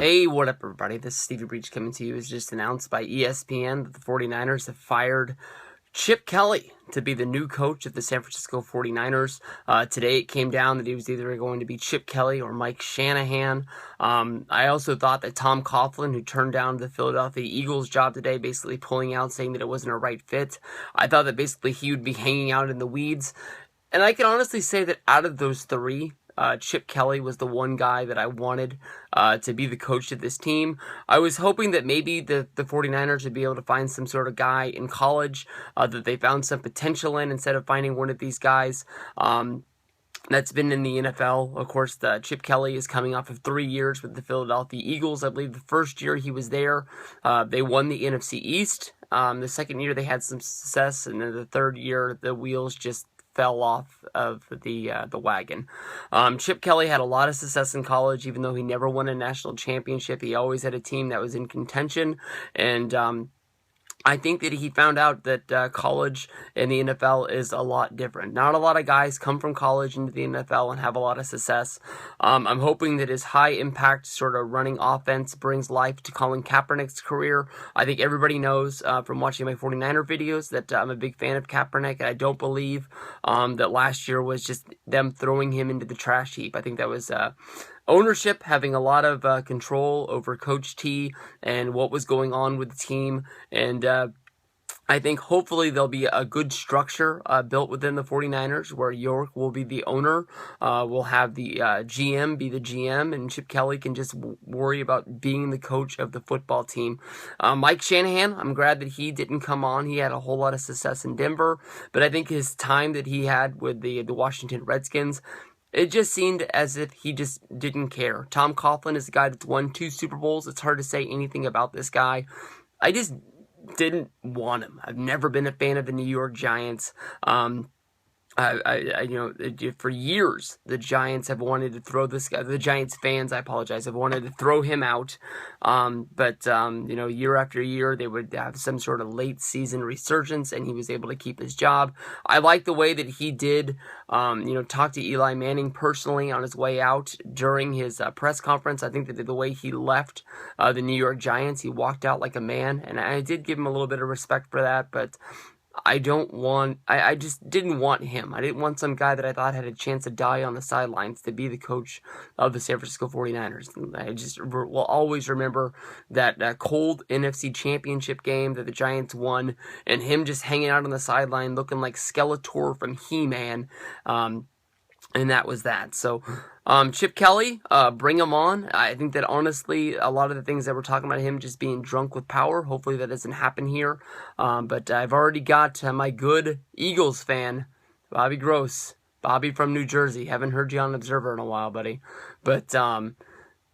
Hey, what up, everybody? This is Stevie Breach coming to you. It's just announced by ESPN that the 49ers have fired Chip Kelly to be the new coach of the San Francisco 49ers. Today it came down that he was either going to be Chip Kelly or Mike Shanahan. I also thought that Tom Coughlin, who turned down the Philadelphia Eagles job today, basically pulling out, saying that it wasn't a right fit, I thought that basically he would be hanging out in the weeds. And I can honestly say that out of those three, Chip Kelly was the one guy that I wanted to be the coach of this team. I was hoping that maybe the 49ers would be able to find some sort of guy in college that they found some potential in instead of finding one of these guys that's been in the NFL. Of course, Chip Kelly is coming off of 3 years with the Philadelphia Eagles. I believe the first year he was there, they won the NFC East. The second year they had some success, and then the third year the wheels just fell off of the wagon. Chip Kelly had a lot of success in college, even though he never won a national championship. He always had a team that was in contention, and I think that he found out that college and the NFL is a lot different. Not a lot of guys come from college into the NFL and have a lot of success. I'm hoping that his high-impact sort of running offense brings life to Colin Kaepernick's career. I think everybody knows from watching my 49er videos that I'm a big fan of Kaepernick, and I don't believe that last year was just them throwing him into the trash heap. I think that was ownership having a lot of control over Coach T and what was going on with the team, and I think hopefully there'll be a good structure built within the 49ers where York will be the owner. We'll have the GM be the GM, and Chip Kelly can just worry about being the coach of the football team. Mike Shanahan, I'm glad that he didn't come on. He had a whole lot of success in Denver, but I think his time that he had with the Washington Redskins, it just seemed as if he just didn't care. Tom Coughlin is the guy that's won 2 Super Bowls. It's hard to say anything about this guy. I just didn't want him. I've never been a fan of the New York Giants. For years, the Giants have wanted to throw this guy, the Giants fans, I apologize, have wanted to throw him out. But year after year, they would have some sort of late season resurgence, and he was able to keep his job. I like the way that he did, talk to Eli Manning personally on his way out during his press conference. I think that the way he left the New York Giants, he walked out like a man, and I did give him a little bit of respect for that, but I just didn't want him. I didn't want some guy that I thought had a chance to die on the sidelines to be the coach of the San Francisco 49ers. I just will always remember that cold NFC Championship game that the Giants won, and him just hanging out on the sideline looking like Skeletor from He-Man. And that was that. So, Chip Kelly, bring him on. I think that honestly, a lot of the things that we're talking about him just being drunk with power, hopefully that doesn't happen here. But I've already got my good Eagles fan, Bobby Gross. Bobby from New Jersey. Haven't heard you on Observer in a while, buddy. But,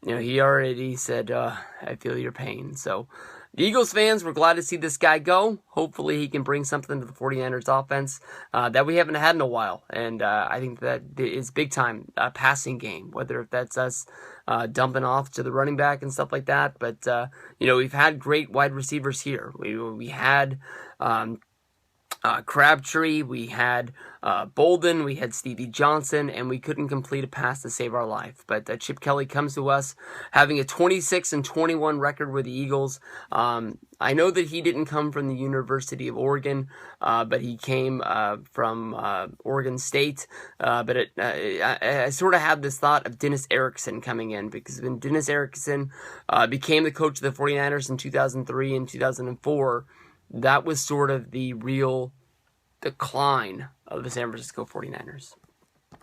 he already said, I feel your pain. So, the Eagles fans, we're glad to see this guy go. Hopefully he can bring something to the 49ers offense that we haven't had in a while. And I think that is big time passing game, whether if that's us dumping off to the running back and stuff like that. But, we've had great wide receivers here. We had Crabtree, we had Bolden, we had Stevie Johnson, and we couldn't complete a pass to save our life. But Chip Kelly comes to us having a 26-21 record with the Eagles. I know that he didn't come from the University of Oregon, but he came from Oregon State. But I sort of had this thought of Dennis Erickson coming in, because when Dennis Erickson became the coach of the 49ers in 2003 and 2004, that was sort of the real decline of the San Francisco 49ers.